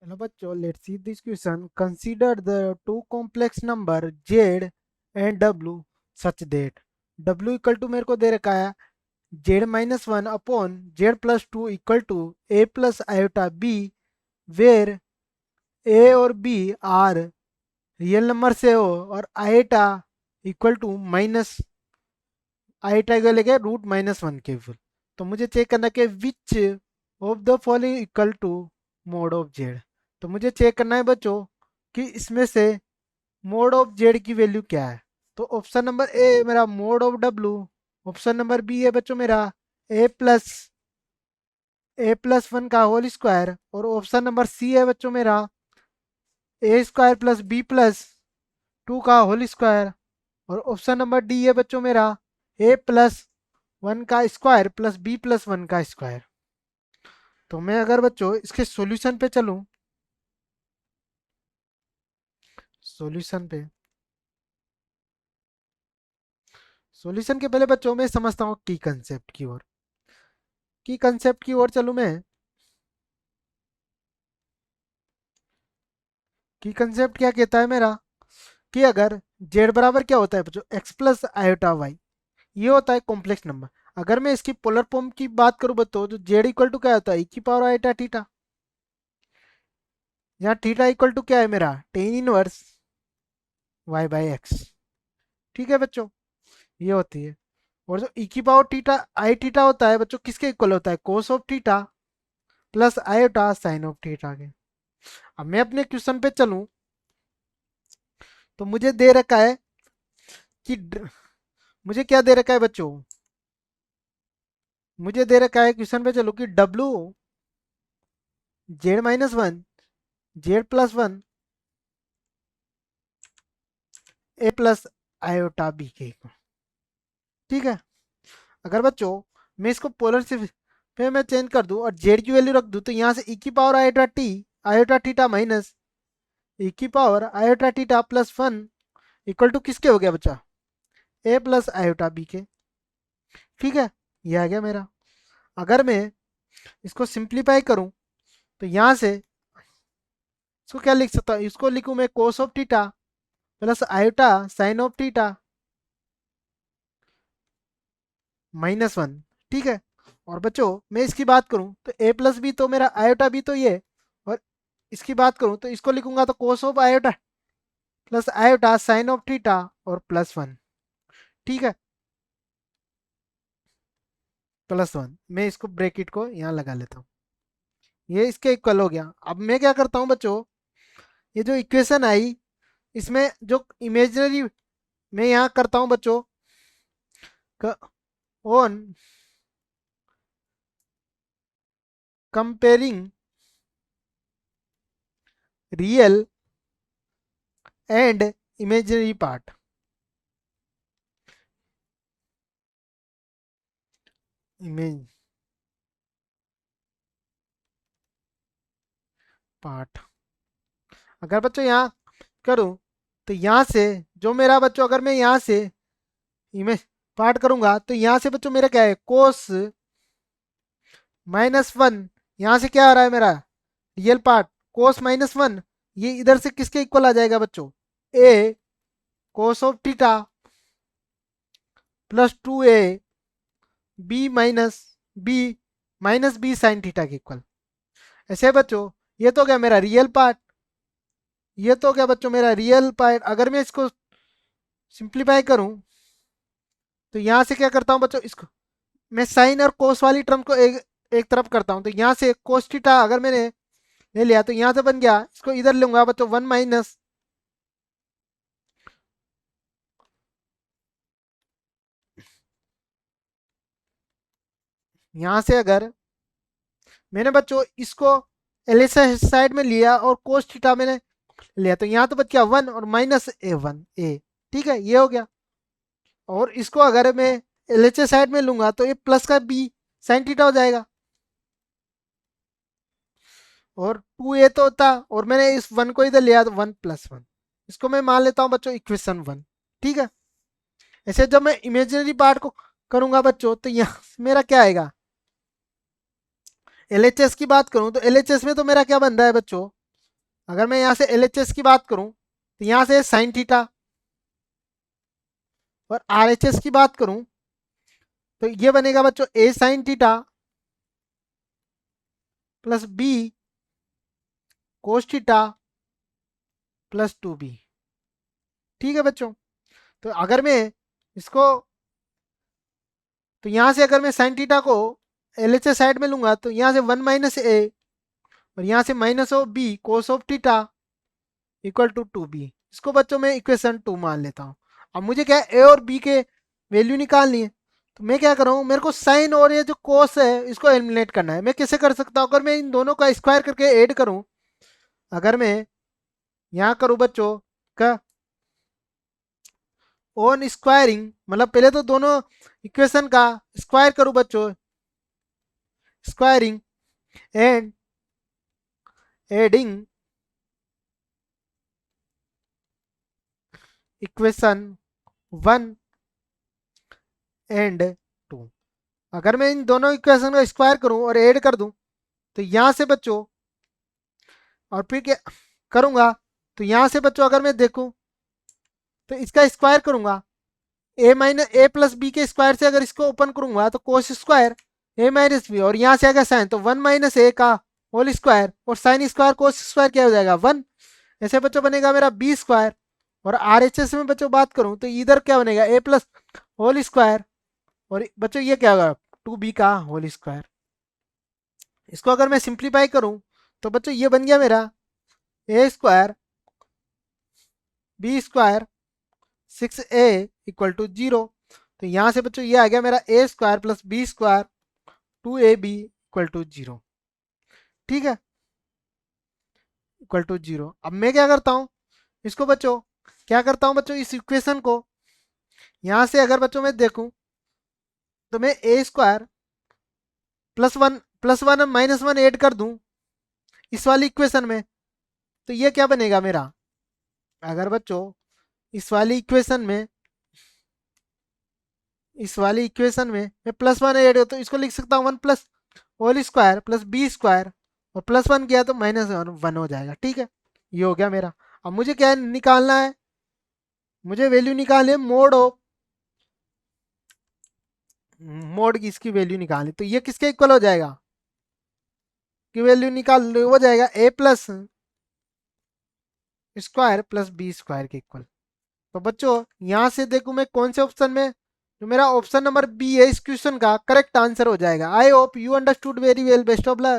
Hello बच्चों, let's see this question. Consider the two complex number z and w such that w equal to मेरे को दे रखा है z minus one upon z plus two equal to a plus iota b, where a और b are real number से हो और iota equal to minus iota को लेके रूट माइनस वन के इक्वल। तो मुझे चेक करना कि which of the following equal to mod of z. तो मुझे चेक करना है बच्चों कि इसमें से मोड ऑफ जेड की वैल्यू क्या है। तो ऑप्शन नंबर ए मेरा mod of W, option number B है बच्चों मेरा ए प्लस वन का होल स्क्वायर, और ऑप्शन नंबर सी है बच्चों मेरा A square plus B plus two का होल स्क्वायर, और ऑप्शन नंबर डी है बच्चों मेरा ए प्लस वन का square plus B plus one का स्क्वायर। तो मैं अगर बच्चों इसके सॉल्यूशन पे चलूं, सॉल्यूशन पे सॉल्यूशन के पहले बच्चों मैं समझता हूँ की कंसेप्ट की ओर चलूं मैं। की कंसेप्ट क्या कहता है मेरा कि अगर z बराबर क्या होता है बच्चों x प्लस आयोटा वाई, ये होता है कॉम्प्लेक्स नंबर। अगर मैं इसकी पोलर फॉर्म की बात करूं बच्चों तो z इक्वल टू क्या होता है e की पावर आयोटा थीटा, यहाँ थीटा इक्वल टू क्या है मेरा tan inverse y by x. ठीक है बच्चों, ये होती है। और जो e की पावर थीटा आई थीटा होता है बच्चों किसके इक्वल होता है कोस of theta plus iota sine of theta के। अब मैं अपने क्वेश्चन पे चलूं तो मुझे दे रखा है कि मुझे क्या दे रखा है बच्चों, मुझे दे रखा है क्वेश्चन पे चलो कि W Z minus one Z plus one A plus iota B के। ठीक है, अगर बच्चों मैं इसको पोलर से फिर मैं चेंज कर दूं और जेड की वैल्यू रख दूं तो यहाँ से ई की power iota T iota theta minus E की power iota theta plus one equal to किसके हो गया बच्चा ए प्लस आयोटा बी के। ठीक है, ये आ गया मेरा। अगर मैं इसको सिंप्लीफाई करूं तो यहाँ से इसको क्या लिख सकता हूँ, इसको लिखूं मैं कोस of theta plus iota sine of theta minus one. ठीक है, और बच्चों मैं इसकी बात करूं तो ए प्लस बी तो मेरा आयोटा बी तो ये, और इसकी बात करूं तो इसको लिखूंगा तो cos of iota plus iota sine of theta और प्लस वन। ठीक है, प्लस वन, मैं इसको ब्रैकेट को यहाँ लगा लेता हूँ, ये इसके इक्वल हो गया। अब मैं क्या करता हूँ बच्चों, ये जो इक्वेशन आई इसमें जो इमेजनरी मैं यहाँ करता हूँ बच्चों on comparing real and imaginary part. Image part अगर बच्चों यहाँ करूँ तो यहाँ से जो मेरा बच्चों अगर मैं यहाँ से इमेज पार्ट करूंगा तो यहाँ से बच्चों मेरा क्या है कोस माइनस वन, यहाँ से क्या आ रहा है मेरा real part cos minus one, ये इधर से किसके इक्वल आ जाएगा बच्चों A cos of theta plus two A B minus B sine theta के इक्वल। ऐसे बच्चों ये तो क्या मेरा रियल पार्ट, ये तो क्या बच्चों मेरा रियल पार्ट। अगर मैं इसको सिंप्लीफाई करूं तो यहाँ से क्या करता हूँ बच्चों, इसको मैं साइन और कोस वाली टर्म को एक तरफ करता हूँ। तो यहाँ से कोस थीटा अगर मैंने ले लिया तो यहाँ से बन गया, इसको इधर लूंगा बच्चों वन माइनस यहाँ से अगर मैंने बच्चों इसको एलएसए साइड में लिया और कोस थीटा मैंने लिया तो यहाँ तो बच गया वन और माइनस ए वन ए। ठीक है, ये हो गया। और इसको अगर मैं एलएचए साइड में लूंगा तो ये प्लस का बी साइन थीटा हो जाएगा, और टू ए तो होता और मैंने इस वन को इधर लिया तो वन प्लस वन, इसको मैं मान लेता हूँ बच्चों इक्वेशन वन। ठीक है, ऐसे जब मैं इमेजिनरी पार्ट को करूंगा बच्चों तो यहाँ मेरा क्या आएगा एलएचएस की बात करूं तो एलएचएस में तो मेरा क्या बन रहा है बच्चों अगर मैं यहाँ से LHS की बात करूं तो यहाँ से साइन थीटा, और RHS की बात करूं तो ये बनेगा बच्चों A sine theta plus B cos theta plus 2B। ठीक है बच्चों, तो अगर मैं इसको, तो यहाँ से अगर मैं साइन थीटा को LHS साइड में लूंगा तो यहाँ से 1 माइनस ए, और यहाँ से minus of b cos of theta equal to 2B। इसको बच्चों मैं इक्वेशन 2 मान लेता हूँ। अब मुझे क्या है, ए और बी के वैल्यू निकालनी है, तो मैं क्या कर रहा हूँ, मेरे को साइन और ये जो कोस है इसको एलिमिनेट करना है। मैं कैसे कर सकता हूँ, अगर मैं इन दोनों का स्क्वायर करके ऐड करूँ, अगर मैं यहाँ करूँ बच्चों का ओन स्क्वायरिंग, मतलब पहले तो दोनों इक्वेशन का स्क्वायर करूँ बच्चों, squaring and adding equation 1 and 2। अगर मैं इन दोनों इक्वेशन का स्क्वायर करूं और ऐड कर दूं तो यहां से बच्चों, और फिर क्या करूंगा, तो यहां से बच्चों अगर मैं देखूं तो इसका स्क्वायर करूंगा, ए माइनस ए प्लस बी के स्क्वायर से अगर इसको ओपन करूंगा तो कोस स्क्वायर ए माइनस बी, और यहाँ से आएगा साइन तो 1 माइनस ए का होल स्क्वायर, और साइन स्क्वायर कोस स्क्वायर क्या हो जाएगा 1। ऐसे बच्चों बनेगा मेरा बी स्क्वायर। और RHS में बच्चों बात करूं तो इधर क्या बनेगा ए प्लस होल स्क्वायर, और बच्चों ये क्या होगा 2B का होल स्क्वायर। इसको अगर मैं सिंप्लीफाई करूं तो बच्चों ये बन गया मेरा A square B square 6A equal to 0। तो यहाँ से बच्चों ये आ गया मेरा A square plus B square 2AB equal to 0। ठीक है, इक्वल टू 0। अब मैं क्या करता हूँ, इसको बच्चों क्या करता हूँ बच्चों, इस इक्वेशन को यहाँ से अगर बच्चों मैं देखूं तो मैं A square plus one minus one add कर दूं इस वाली इक्वेशन में, तो ये क्या बनेगा मेरा, अगर बच्चों इस वाली इक्वेशन में, इस वाली इक्वेशन में मैं प्लस वन ऐड हो तो इसको लिख सकता हूँ 1 plus whole square plus B square, और प्लस वन किया तो माइनस वन हो जाएगा। ठीक है, ये हो गया मेरा। अब मुझे क्या निकालना है, मुझे वैल्यू निकालनी है मोड ऑफ, मोड की इसकी वैल्यू निकालनी, तो ये किसके इक्वल हो जाएगा, की वैल्यू निकाल हो जाएगा A plus square plus B square के इक्वल। तो बच्चों यहां से देखूं मैं कौन से ऑप्शन में, जो मेरा ऑप्शन नंबर बी है इस क्वेश्चन का करेक्ट आंसर हो जाएगा। I hope you understood very well. Best of luck.